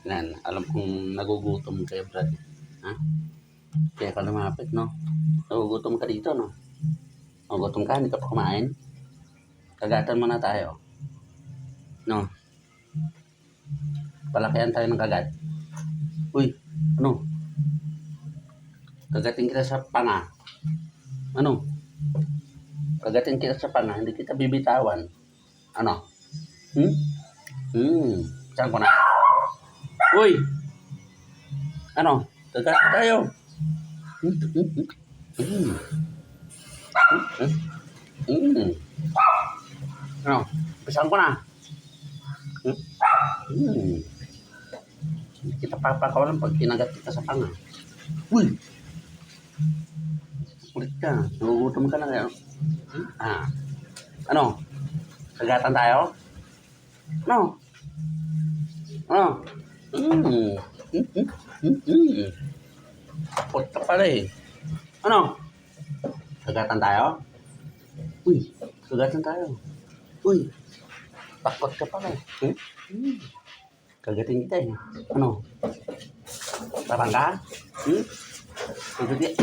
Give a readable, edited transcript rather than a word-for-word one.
Yan, alam kong nagugutom kayo, Brad. Ha? Kaya ka lumapit, no? Nagugutom ka dito, no? Nagugutom ka, hindi ka pa kumain? Kagatan muna tayo. No? Palakihan tayo ng kagat. Uy, ano? Kagatin kita sa panga. Ano? Kagatin kita sa panga, hindi kita bibitawan. Ano? Saan ko na? Uy! Ano? Kagatin tayo. Ano? Pisahan ko na. Hindi kita papakawalan pag kinagat kita sa panga. Uy! Ulit ka. Nagugutom ka na kaya. Ano? Kagatan tayo? Ano? Ano? Takot ka pala eh. Ano? Kagatan tayo? Uy, kagatan tayo. Uy, takot ka pala eh. Kagatin kita eh. Ano? Parang ka? Kagatin.